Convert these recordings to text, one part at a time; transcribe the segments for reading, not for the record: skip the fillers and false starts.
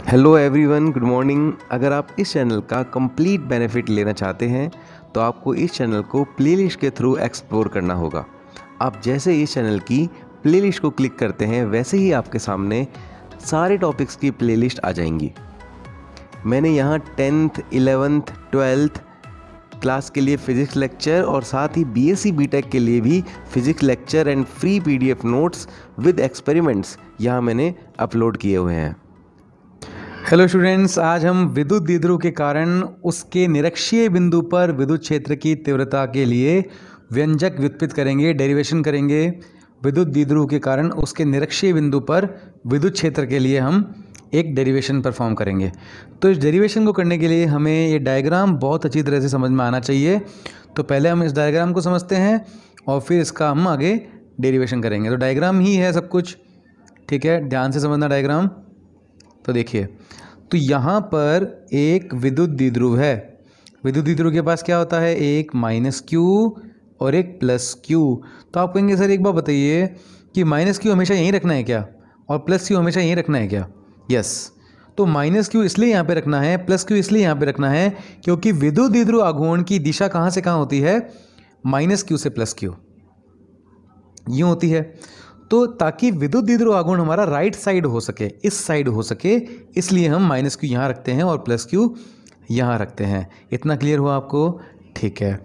Hello everyone, good morning. अगर आप इस चैनल का कंप्लीट बेनिफिट लेना चाहते हैं तो आपको इस चैनल को प्लेलिस्ट के थ्रू एक्सप्लोर करना होगा। आप जैसे इस चैनल की प्लेलिस्ट को क्लिक करते हैं वैसे ही आपके सामने सारे टॉपिक्स की प्लेलिस्ट आ जाएंगी। मैंने यहाँ 10th, 11th, 12th क्लास के लिए फ़िज़िक्स लेक्चर और साथ ही बीएससी बीटेक के लिए भी physics lecture and free PDF notes with experiments यहाँ मैंने अपलोड किए हुए हैं। हेलो स्टूडेंट्स, आज हम विद्युत द्विध्रुव के कारण उसके निरक्षीय बिंदु पर विद्युत क्षेत्र की तीव्रता के लिए व्यंजक व्युत्पत्ति करेंगे, डेरिवेशन करेंगे। विद्युत द्विध्रुव के कारण उसके निरक्षीय बिंदु पर विद्युत क्षेत्र के लिए हम एक डेरिवेशन परफॉर्म करेंगे। तो इस डेरिवेशन को करने के लिए हमें ये डायग्राम बहुत अच्छी तरह से समझ में आना चाहिए। तो पहले हम इस डायग्राम को समझते हैं और फिर इसका हम आगे डेरिवेशन करेंगे। तो डायग्राम ही है सब कुछ, ठीक है, ध्यान से समझना डायग्राम। तो देखिए, तो यहाँ पर एक विद्युत द्विध्रुव है। विद्युत द्विध्रुव के पास क्या होता है, एक माइनस क्यू और एक प्लस क्यू। तो आप कहेंगे सर एक बार बताइए कि माइनस क्यू हमेशा यहीं रखना है क्या और प्लस क्यू हमेशा यहीं रखना है क्या? यस। तो माइनस क्यू इसलिए यहाँ पे रखना है, प्लस क्यू इसलिए यहाँ पे रखना है क्योंकि विद्युत द्विध्रुव आघूर्ण की दिशा कहाँ से कहाँ होती है? माइनस क्यू से प्लस क्यू, यूँ होती है। तो ताकि विद्युत द्विध्रुव आघूर्ण हमारा राइट साइड हो सके, इस साइड हो सके, इसलिए हम माइनस क्यू यहाँ रखते हैं और प्लस क्यू यहाँ रखते हैं। इतना क्लियर हुआ आपको? ठीक है,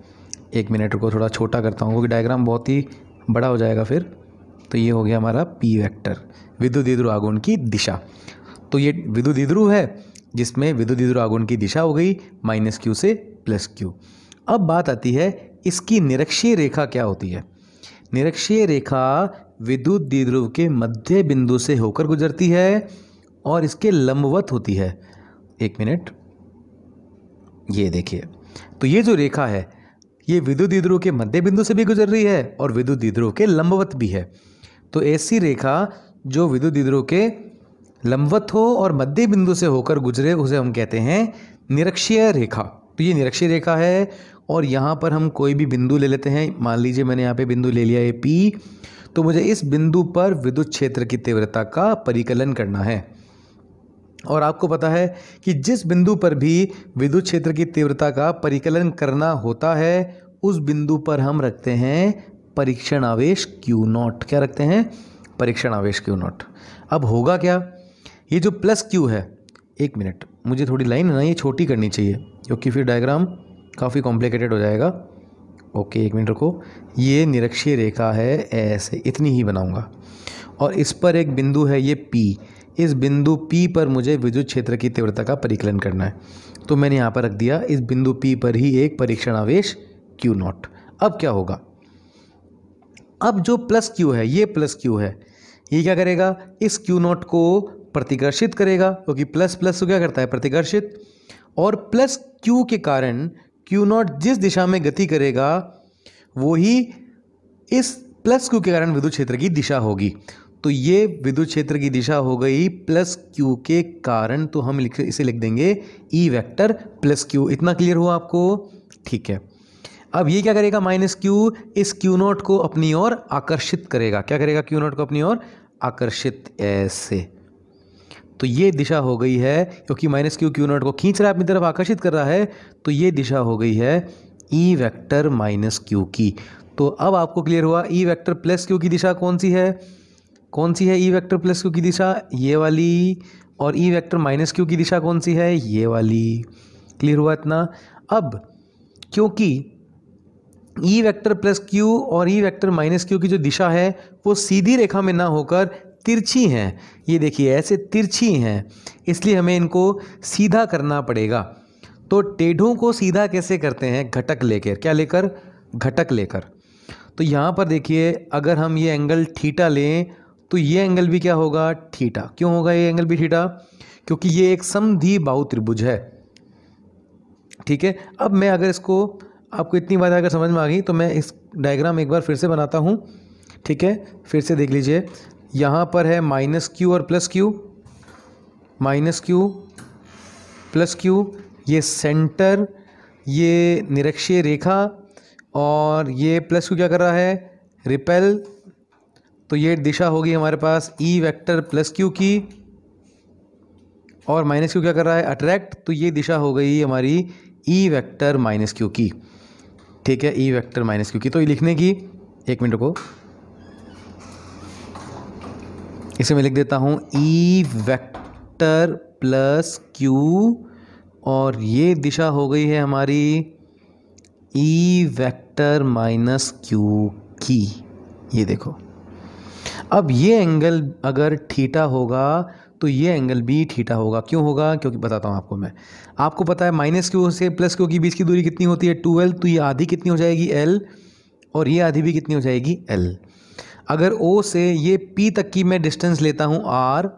एक मिनट को थोड़ा छोटा करता हूँ क्योंकि डायग्राम बहुत ही बड़ा हो जाएगा फिर। तो ये हो गया हमारा पी वेक्टर, विद्युत द्विध्रुव आघूर्ण की दिशा। तो ये विद्युत द्विध्रुव है जिसमें विद्युत द्विध्रुव आघूर्ण की दिशा हो गई माइनस क्यू से प्लस क्यू। अब बात आती है इसकी निरक्षीय रेखा क्या होती है। निरक्षीय रेखा विद्युत द्विध्रुव के मध्य बिंदु से होकर गुजरती है और इसके लंबवत होती है। एक मिनट, ये देखिए, तो ये जो रेखा है ये विद्युत द्विध्रुव के मध्य बिंदु से भी गुजर रही है और विद्युत द्विध्रुव के लंबवत भी है। तो ऐसी रेखा जो विद्युत द्विध्रुव के लंबवत हो और मध्य बिंदु से होकर गुजरे उसे हम कहते हैं निरक्षीय रेखा। तो ये निरक्षीय रेखा है और यहाँ पर हम कोई भी बिंदु ले लेते हैं। मान लीजिए मैंने यहाँ पे बिंदु ले लिया है P, तो मुझे इस बिंदु पर विद्युत क्षेत्र की तीव्रता का परिकलन करना है। और आपको पता है कि जिस बिंदु पर भी विद्युत क्षेत्र की तीव्रता का परिकलन करना होता है उस बिंदु पर हम रखते हैं परीक्षण आवेश Q0। क्या रखते हैं? परीक्षण आवेश Q0। अब होगा क्या, ये जो प्लस Q है, एक मिनट, मुझे थोड़ी लाइन है ना ये छोटी करनी चाहिए क्योंकि फिर डायग्राम काफ़ी कॉम्प्लिकेटेड हो जाएगा। ओके, एक मिनट रुको। ये निरक्षीय रेखा है, ऐसे इतनी ही बनाऊंगा और इस पर एक बिंदु है ये P। इस बिंदु P पर मुझे विद्युत क्षेत्र की तीव्रता का परिकलन करना है। तो मैंने यहाँ पर रख दिया इस बिंदु P पर ही एक परीक्षण आवेश Q0। अब क्या होगा, अब जो प्लस Q है, ये प्लस Q है, ये क्या करेगा, इस Q0 को प्रतिकर्षित करेगा क्योंकि प्लस प्लस को क्या करता है, प्रतिकर्षित। और प्लस Q के कारण Q0 जिस दिशा में गति करेगा वो ही इस प्लस Q के कारण विद्युत क्षेत्र की दिशा होगी। तो ये विद्युत क्षेत्र की दिशा हो गई प्लस Q के कारण। तो हम इसे लिख देंगे E वेक्टर प्लस Q। इतना क्लियर हुआ आपको? ठीक है। अब ये क्या करेगा, माइनस Q इस Q0 को अपनी ओर आकर्षित करेगा। क्या करेगा, Q0 को अपनी ओर आकर्षित, ऐसे। तो ये दिशा हो गई है क्योंकि माइनस Q Q0 को खींच रहा है अपनी तरफ, आकर्षित कर रहा है। तो ये दिशा हो गई है E वेक्टर माइनस Q की। तो अब आपको क्लियर हुआ E वेक्टर प्लस Q की दिशा कौन सी है? कौन सी है E वेक्टर प्लस Q की दिशा? ये वाली। और E वेक्टर माइनस Q की दिशा कौन सी है? ये वाली। क्लियर हुआ इतना? अब क्योंकि E वेक्टर प्लस Q और E वेक्टर माइनस Q की जो दिशा है वो सीधी रेखा में ना होकर तिरछी हैं, ये देखिए ऐसे तिरछी हैं, इसलिए हमें इनको सीधा करना पड़ेगा। तो टेढ़ों को सीधा कैसे करते हैं? घटक लेकर। क्या लेकर? घटक लेकर। तो यहाँ पर देखिए, अगर हम ये एंगल थीटा लें तो ये एंगल भी क्या होगा? थीटा। क्यों होगा ये एंगल भी थीटा? क्योंकि ये एक समद्विबाहु त्रिभुज है। ठीक है। अब मैं अगर इसको, आपको इतनी बात अगर समझ में आ गई तो मैं इस डायग्राम एक बार फिर से बनाता हूँ। ठीक है, फिर से देख लीजिए। यहाँ पर है माइनस Q और plus Q, minus Q plus Q, ये सेंटर, ये निरक्षीय रेखा और ये प्लस Q क्या कर रहा है? रिपेल। तो ये दिशा होगी हमारे पास E वेक्टर प्लस Q की। और माइनस क्यू क्या कर रहा है, अट्रैक्ट। तो ये दिशा हो गई हमारी ई वेक्टर माइनस क्यू की, ठीक है, ई वेक्टर माइनस क्यू की। तो ये लिखने की, एक मिनट को, इसे मैं लिख देता हूँ ई वेक्टर प्लस क्यू, और ये दिशा हो गई है हमारी ई वेक्टर माइनस क्यू की। ये देखो, अब ये एंगल अगर थीटा होगा तो ये एंगल भी थीटा होगा। क्यों होगा, क्योंकि बताता हूँ आपको मैं। आपको पता है माइनस क्यू से प्लस क्यू के बीच की दूरी कितनी होती है, 2l। तो ये आधी कितनी हो जाएगी, l, और ये आधी भी कितनी हो जाएगी, l। अगर O से ये P तक की मैं डिस्टेंस लेता हूँ r,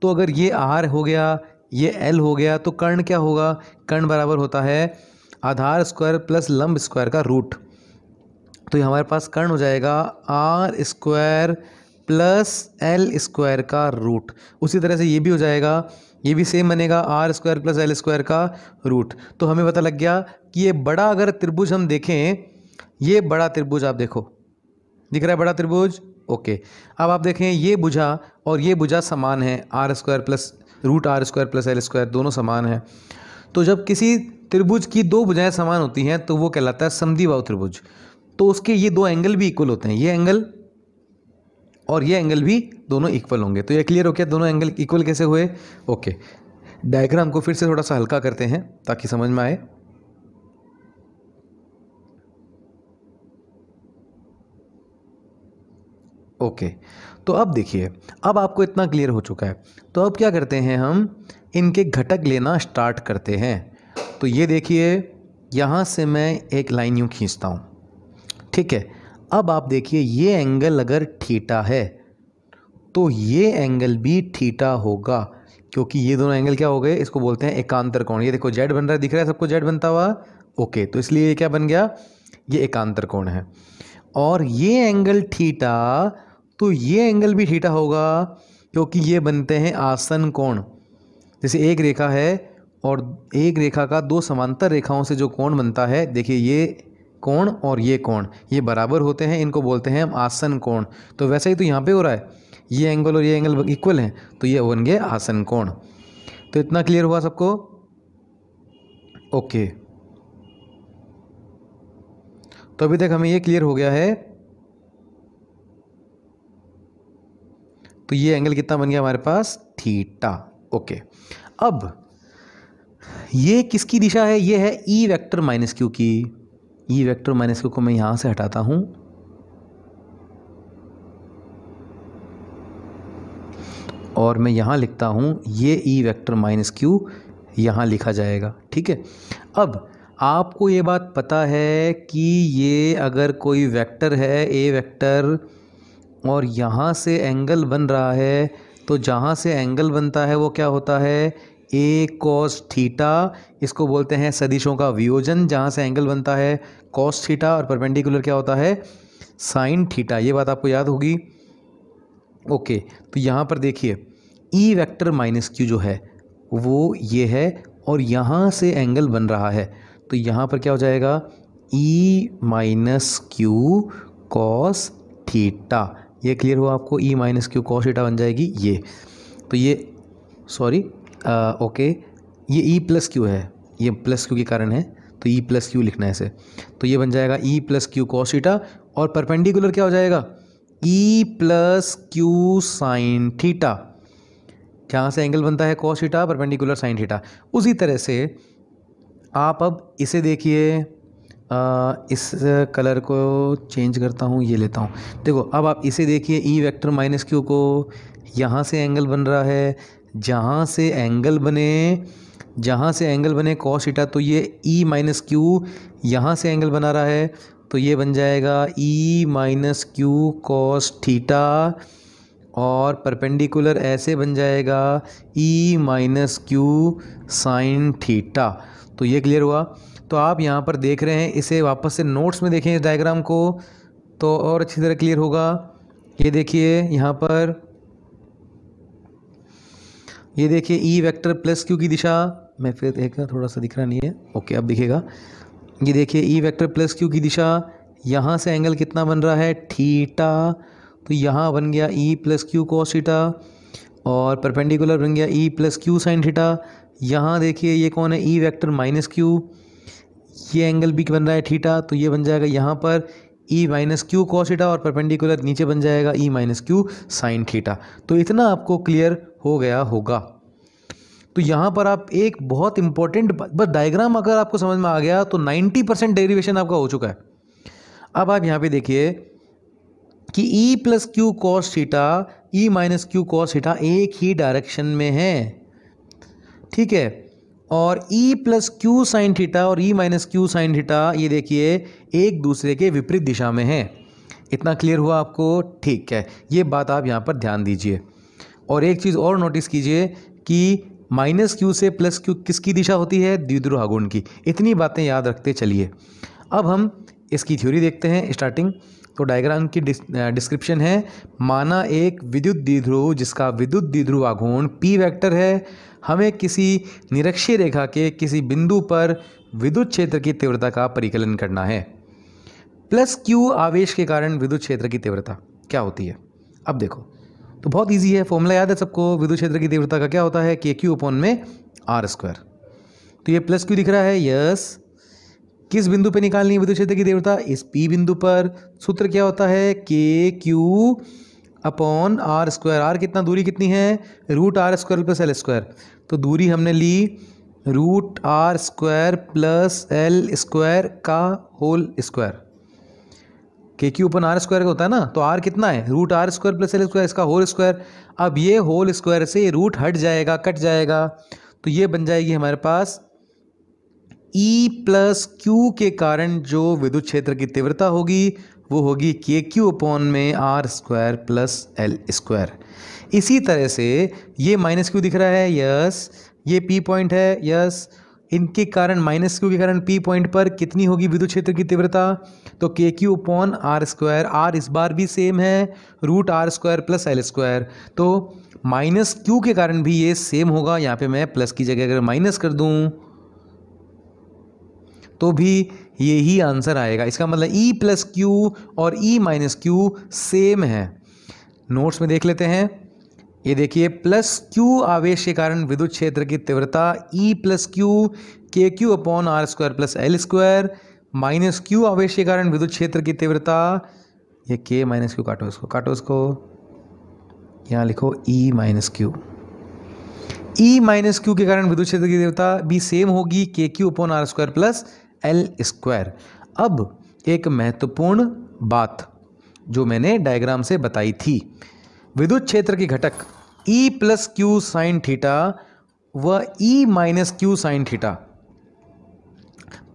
तो अगर ये r हो गया, ये l हो गया, तो कर्ण क्या होगा, कर्ण बराबर होता है आधार स्क्वायर प्लस लंब स्क्वायर का रूट। तो ये हमारे पास कर्ण हो जाएगा r square plus L square का रूट। उसी तरह से ये भी हो जाएगा, ये भी सेम बनेगा r square plus L square का रूट। तो हमें पता लग गया कि ये बड़ा अगर त्रिभुज हम देखें, ये बड़ा त्रिभुज आप देखो, दिख रहा है बड़ा त्रिभुज, ओके। अब आप देखें ये भुजा और ये भुजा समान है, r square plus root are square plus L square दोनों समान है। तो जब किसी त्रिभुज की दो भुजाएं समान होती हैं तो वो कहलाता है समद्विबाहु त्रिभुज। तो उसके ये दो एंगल भी इक्वल होते हैं, ये एंगल और ये एंगल भी दोनों इक्वल होंगे। तो ये क्लियर हो गया दोनों एंगल इक्वल कैसे हुए, ओके। डायग्राम को फिर से थोड़ा सा हल्का करते हैं ताकि समझ में आए। ओके, तो अब देखिए, अब आपको इतना क्लियर हो चुका है। तो अब क्या करते हैं, हम इनके घटक लेना स्टार्ट करते हैं। तो ये देखिए, यहाँ से मैं एक लाइन यूँ खींचता हूँ, ठीक है। अब आप देखिए ये एंगल अगर थीटा है तो ये एंगल भी थीटा होगा, क्योंकि ये दोनों एंगल क्या हो गए, इसको बोलते हैं एकांतर कोण। ये देखो जेड बन रहा है, दिख रहा है सबको जेड बनता हुआ, ओके। तो इसलिए ये क्या बन गया, ये एकांतर कोण है। और ये एंगल थीटा, तो ये एंगल भी थीटा होगा, क्योंकि ये बनते हैं आसन कोण। जैसे एक रेखा है और एक रेखा का दो समांतर रेखाओं से जो कोण बनता है, देखिए ये कोण और ये कोण, ये बराबर होते हैं, इनको बोलते हैं हम आसन कोण। तो वैसे ही तो यहाँ पे हो रहा है, ये एंगल और ये एंगल इक्वल हैं, तो ये बन गए आसन कोण। तो इतना क्लियर हुआ सबको, ओके। तो अभी तक हमें ये क्लियर हो गया है। तो ये एंगल कितना बन गया हमारे पास, थीटा, ओके। अब ये किसकी दिशा है, ये है ई वेक्टर माइनस क्यू की। ई वेक्टर माइनस क्यू को मैं यहां से हटाता हूं, और मैं यहां लिखता हूं ये ई वेक्टर माइनस क्यू यहां लिखा जाएगा, ठीक है। अब आपको ये बात पता है कि ये अगर कोई वेक्टर है, ए वेक्टर, और यहाँ से एंगल बन रहा है, तो जहाँ से एंगल बनता है वो क्या होता है, ए कॉस थीटा। इसको बोलते हैं सदिशों का वियोजन। जहाँ से एंगल बनता है कॉस थीटा, और परपेंडिकुलर क्या होता है, साइन थीटा। ये बात आपको याद होगी, ओके। तो यहाँ पर देखिए ई वेक्टर माइनस क्यू जो है वो ये है, और यहाँ से एंगल बन रहा है, तो यहाँ पर क्या हो जाएगा, ई माइनस क्यू कॉस थीटा। ये क्लियर हुआ आपको, ई माइनस क्यू कॉस थीटा बन जाएगी ये। तो ये सॉरी ओके, ये ई प्लस क्यू है, ये प्लस क्यू के कारण है, तो ई प्लस क्यू लिखना है इसे। तो ये बन जाएगा ई प्लस क्यू कॉस थीटा, और परपेंडिकुलर क्या हो जाएगा, ई प्लस क्यू साइन थीटा। जहाँ से एंगल बनता है cos theta, perpendicular sine theta. उसी तरह से आप अब इसे देखिए, इस कलर को चेंज करता हूँ, ये लेता हूँ। देखो अब आप इसे देखिए, ई वेक्टर माइनस क्यू को, यहाँ से एंगल बन रहा है, जहाँ से एंगल बने कॉस थीटा, तो ये ई माइनस क्यू यहाँ से एंगल बना रहा है, तो ये बन जाएगा ई माइनस क्यू कॉस थीटा, और परपेंडिकुलर ऐसे बन जाएगा ई माइनस क्यू साइन थीटा। तो ये क्लियर हुआ। तो आप यहाँ पर देख रहे हैं, इसे वापस से नोट्स में देखें इस डायग्राम को, तो और अच्छी तरह क्लियर होगा। ये देखिए यहाँ पर, ये देखिए ई वेक्टर प्लस क्यू की दिशा, मैं फिर देखा थोड़ा सा दिख रहा नहीं है, ओके अब दिखेगा। ये देखिए ई वेक्टर प्लस क्यू की दिशा, यहाँ से एंगल कितना बन रहा है, थीटा, तो यहाँ बन गया ई प्लस क्यू कॉस थीटा। और परपेंडिकुलर बन गया ई प्लस क्यू साइन थीटा। यहाँ देखिए ये कौन है, ई वेक्टर माइनस क्यू, ये एंगल भी बन रहा है थीटा, तो ये बन जाएगा यहाँ पर ई माइनस क्यू कॉस थीटा और परपेंडिकुलर नीचे बन जाएगा ई माइनस क्यू साइन थीटा। तो इतना आपको क्लियर हो गया होगा। तो यहाँ पर आप एक बहुत इंपॉर्टेंट बस डायग्राम अगर आपको समझ में आ गया तो 90% डेरिवेशन आपका हो चुका है। अब आप यहाँ पे देखिए कि E plus Q cos theta, E minus Q cos theta एक ही डायरेक्शन में है, ठीक है। और E plus Q sine theta और E minus Q sine theta ये देखिए एक दूसरे के विपरीत दिशा में है। इतना क्लियर हुआ आपको? ठीक है, ये बात आप यहाँ पर ध्यान दीजिए। और एक चीज़ और नोटिस कीजिए कि माइनस क्यू से प्लस क्यू किसकी दिशा होती है? द्विध्रुव आघूर्ण की। इतनी बातें याद रखते चलिए। अब हम इसकी थ्योरी देखते हैं स्टार्टिंग। तो डायग्राम की डिस्क्रिप्शन है, माना एक विद्युत द्विध्रुव जिसका विद्युत द्विध्रुव आघूर्ण P वेक्टर है, हमें किसी निरक्षीय रेखा के किसी बिंदु पर विद्युत क्षेत्र की तीव्रता का परिकलन करना है। प्लस क्यू आवेश के कारण विद्युत क्षेत्र की तीव्रता क्या होती है? अब देखो, तो बहुत इजी है, फॉर्मूला याद है सबको। विद्युत क्षेत्र की तीव्रता का क्या होता है? के क्यू अपॉन में आर स्क्वायर। तो ये प्लस क्यू दिख रहा है, यस। किस बिंदु पे निकालनी है विद्युत क्षेत्र की तीव्रता? इस पी बिंदु पर। सूत्र क्या होता है? के Q upon are square. R कितना, दूरी कितनी है? Root are square plus L square. तो दूरी हमने ली root are square plus L square का whole square. K Q upon R square का होता है ना, तो आर कितना है? Root are square plus L square, इसका होल स्क्वायर। अब ये होल स्क्वायर से रूट हट जाएगा, कट जाएगा, तो ये बन जाएगी हमारे पास ई प्लस क्यू के कारण जो विद्युत क्षेत्र की तीव्रता होगी वो होगी के क्यू अपॉन में r square plus L square. इसी तरह से ये माइनस क्यू दिख रहा है, यस। ये पी पॉइंट है, यस। इनके कारण माइनस क्यू के कारण पी पॉइंट पर कितनी होगी विद्युत क्षेत्र की तीव्रता? तो k Q upon are square. R इस बार भी सेम है, root are square plus L square. तो माइनस क्यू के कारण भी ये सेम होगा। यहाँ पे मैं प्लस की जगह अगर माइनस कर दूं तो भी यही आंसर आएगा। इसका मतलब ई प्लस क्यू और ई माइनस क्यू सेम है। नोट्स में देख लेते हैं। ये देखिए, प्लस क्यू आवेश के कारण विद्युत क्षेत्र की तीव्रता E plus q k Q upon are square plus L square. Minus q आवेश के कारण विद्युत क्षेत्र की तीव्रता, ये के माइनस क्यू काटो, इसको काटो, इसको यहाँ लिखो ई माइनस क्यू। ई माइनस क्यू के कारण विद्युत क्षेत्र की तीव्रता भी सेम होगी k Q upon are square plus L square. अब एक महत्वपूर्ण बात जो मैंने डायग्राम से बताई थी, विद्युत क्षेत्र के घटक ई प्लस क्यू साइन थीटा व ई माइनस क्यू साइन थीटा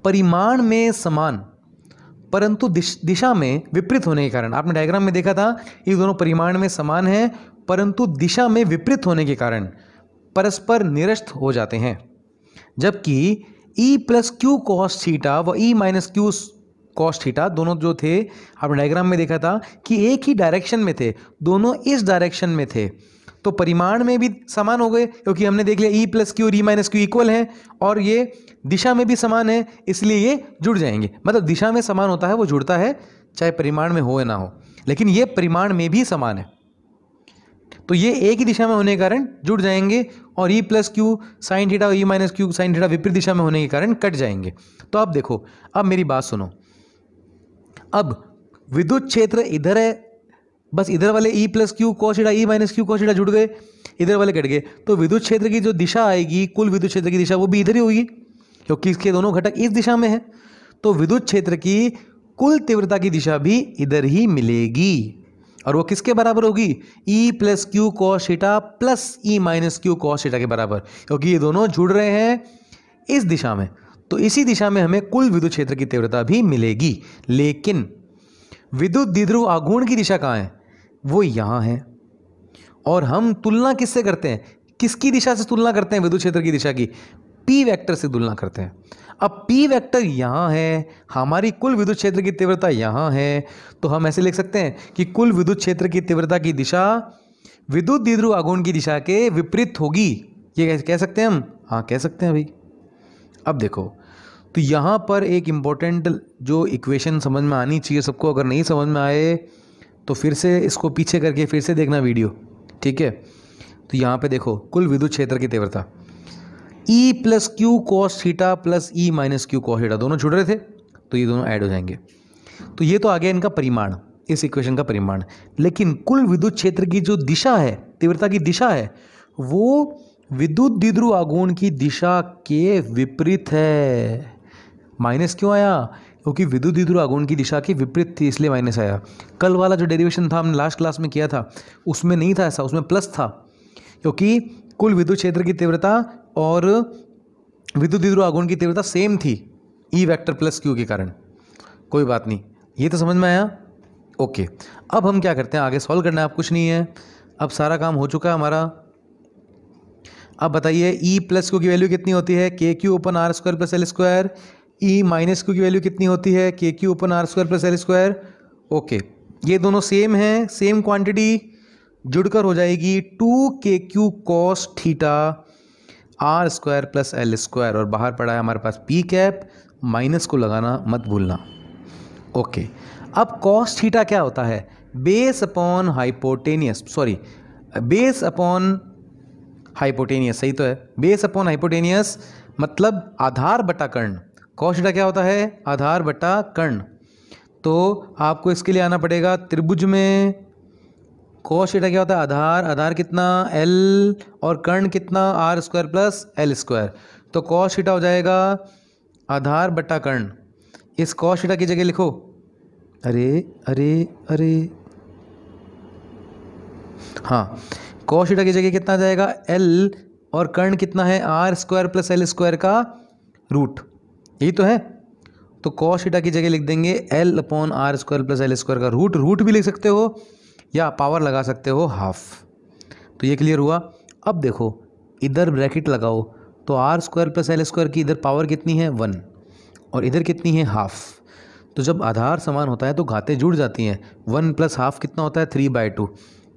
परिमाण में समान परंतु दिशा में विपरीत होने के कारण, आपने डायग्राम में देखा था ये दोनों परिमाण में समान हैं परंतु दिशा में विपरीत होने के कारण परस्पर निरस्त हो जाते हैं। जबकि ई प्लस क्यू कॉस थीटा व ई माइनस क्यू कॉस थीटा दोनों जो थे, आपने डायग्राम में देखा था कि एक ही डायरेक्शन में थे, दोनों इस डायरेक्शन में थे, तो परिमाण में भी समान हो गए क्योंकि हमने देख लिया ई प्लस क्यू और ई माइनस क्यू इक्वल है और ये दिशा में भी समान है, इसलिए ये जुड़ जाएंगे। मतलब दिशा में समान होता है वो जुड़ता है चाहे परिमाण में हो या ना हो, लेकिन ये परिमाण में भी समान है, तो ये एक ही दिशा में होने के कारण जुड़ जाएंगे और E plus Q sine theta और E minus Q sine theta विपरीत दिशा में होने के कारण कट जाएंगे। तो अब देखो, अब मेरी बात सुनो, अब विद्युत क्षेत्र इधर है, बस इधर वाले E plus Q cos theta E minus Q cos theta जुड़ गए, इधर वाले कट गए, तो विद्युत क्षेत्र की जो दिशा आएगी, कुल विद्युत क्षेत्र की दिशा वो भी इधर ही होगी क्योंकि इसके दोनों घटक इस दिशा में है, तो विद्युत क्षेत्र की कुल तीव्रता की दिशा भी इधर ही मिलेगी और वो किसके बराबर होगी? E plus Q cos theta plus E minus Q cos theta के बराबर, क्योंकि ये दोनों जुड़ रहे हैं इस दिशा में, तो इसी दिशा में हमें कुल विद्युत क्षेत्र की तीव्रता भी मिलेगी। लेकिन विद्युत द्विध्रुव आघूर्ण की दिशा कहाँ है? वो यहाँ है और हम तुलना किससे करते हैं? किसकी दिशा से तुलना करते हैं? विद्युत क्षेत्र की दिशा की पी वेक्टर से तुलना करते हैं। अब पी वेक्टर यहाँ है, हमारी कुल विद्युत क्षेत्र की तीव्रता यहाँ है, तो हम ऐसे लिख सकते हैं कि कुल विद्युत क्षेत्र की तीव्रता की दिशा विद्युत द्विध्रुव आघूर्ण की दिशा के विपरीत होगी। ये कह सकते हैं हम? हाँ, कह सकते हैं भाई। अब देखो, तो यहाँ पर एक इम्पोर्टेंट जो इक्वेशन समझ में आनी चाहिए सबको, अगर नहीं समझ में आए तो फिर से इसको पीछे करके फिर से देखना वीडियो, ठीक है। तो यहाँ पे देखो कुल विद्युत क्षेत्र की तीव्रता E plus Q cos theta plus E minus Q cos theta दोनों जुड़ रहे थे, तो ये दोनों ऐड हो जाएंगे। तो ये तो आ गया इनका परिमाण, इस इक्वेशन का परिमाण। लेकिन कुल विद्युत क्षेत्र की जो दिशा है, तीव्रता की दिशा है, वो विद्युत द्विध्रुव आघूर्ण की दिशा के विपरीत है। माइनस क्यों आया? क्योंकि विद्युत द्विध्रुव आघूर्ण की दिशा के विपरीत थी, इसलिए माइनस आया। कल वाला जो डेरिवेशन था हमने लास्ट क्लास में किया था उसमें नहीं था ऐसा, उसमें प्लस था, क्योंकि कुल विद्युत क्षेत्र की तीव्रता और विद्युत द्विध्रुव आघूर्ण की तीव्रता सेम थी E वेक्टर प्लस क्यू के कारण। कोई बात नहीं, ये तो समझ में आया। ओके, अब हम क्या करते हैं, आगे सॉल्व करना है, अब कुछ नहीं है, अब सारा काम हो चुका है हमारा। अब बताइए E प्लस क्यू की वैल्यू कितनी होती है? के q upon r square plus L square. E minus q की वैल्यू कितनी होती है? के q upon r square plus L square. Okay, ये दोनों सेम हैं, सेम क्वांटिटी, जुड़कर हो जाएगी 2kq cos theta r square plus L square. और बाहर पड़ा है हमारे पास पी कैप, माइनस को लगाना मत भूलना। ओके, अब कॉस थीटा क्या होता है? Base upon hypotenuse, sorry base upon hypotenuse, सही तो है, बेस अपॉन हाइपोटेनियस मतलब आधार बटा कर्ण। कॉस थीटा क्या होता है? आधार बटा कर्ण। तो आपको इसके लिए आना पड़ेगा त्रिभुज में। कॉस थीटा क्या होता है? आधार, आधार कितना? एल, और कर्ण कितना? R square plus L square. तो कॉस थीटा हो जाएगा आधार बटा कर्ण। इस कॉस थीटा की जगह लिखो, अरे अरे अरे हाँ, कॉस थीटा की जगह कितना आ जाएगा? एल, और कर्ण कितना है? R square plus L square का रूट, यही तो है। तो कॉस थीटा की जगह लिख देंगे l upon are square plus L square का रूट। रूट भी लिख सकते हो या पावर लगा सकते हो हाफ। तो ये क्लियर हुआ। अब देखो इधर ब्रैकेट लगाओ, तो r square plus L square की इधर पावर कितनी है? 1, और इधर कितनी है? हाफ। तो जब आधार समान होता है तो घातें जुड़ जाती हैं। 1 प्लस हाफ कितना होता है? 3/2।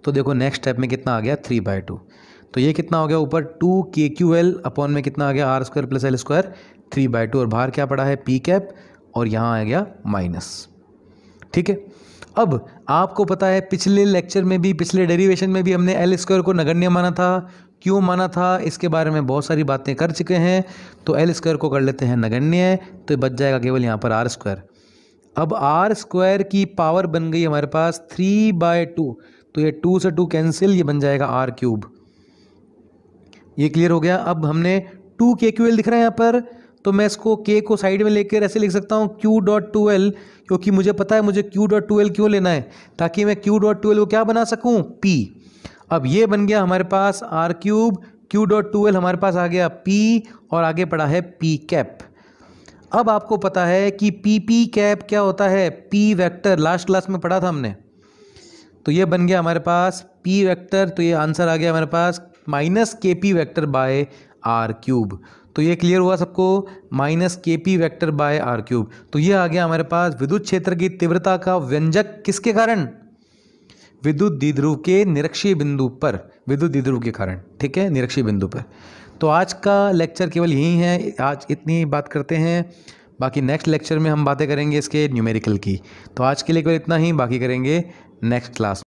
तो देखो नेक्स्ट स्टेप में कितना आ गया? 3/2। तो ये कितना हो गया? ऊपर 2kql अपॉन में कितना आ गया? R square plus L square 3/2, और बाहर क्या पड़ा है? पी कैप, और यहाँ आ गया माइनस। ठीक है, अब आपको पता है पिछले लेक्चर में भी, पिछले डेरिवेशन में भी हमने एल स्क्वायर को नगण्य माना था। क्यों माना था इसके बारे में बहुत सारी बातें कर चुके हैं। तो एल स्क्वायर को कर लेते हैं नगण्य, तो बच जाएगा केवल यहाँ पर आर स्क्वायर। अब आर स्क्वायर की पावर बन गई हमारे पास 3/2, तो ये 2 से 2 कैंसिल, ये बन जाएगा आर क्यूब। ये क्लियर हो गया। अब हमने 2kql दिख रहा है यहाँ पर, तो मैं इसको k को साइड में लेकर ऐसे लिख सकता हूँ q.2l, क्योंकि मुझे पता है मुझे q.2l क्यों लेना है, ताकि मैं q.2l को क्या बना सकूँ? p। अब ये बन गया हमारे पास r क्यूब, q.2l हमारे पास आ गया p, और आगे पड़ा है p कैप। अब आपको पता है कि p कैप क्या होता है? p वेक्टर, लास्ट क्लास में पढ़ा था हमने। तो ये बन गया हमारे पास p वेक्टर, तो ये आंसर आ गया हमारे पास minus kp vector by r cube. तो ये क्लियर हुआ सबको? Minus kp vector by r cube. तो ये आ गया हमारे पास विद्युत क्षेत्र की तीव्रता का व्यंजक, किसके कारण? विद्युत द्विध्रुव के निरक्षीय बिंदु पर, विद्युत द्विध्रुव के कारण। ठीक है, निरक्षीय बिंदु पर। तो आज का लेक्चर केवल यही है, आज इतनी बात करते हैं। बाकी नेक्स्ट लेक्चर में हम बातें करेंगे इसके न्यूमेरिकल की। तो आज के लिए केवल इतना ही, बाकी करेंगे नेक्स्ट क्लास।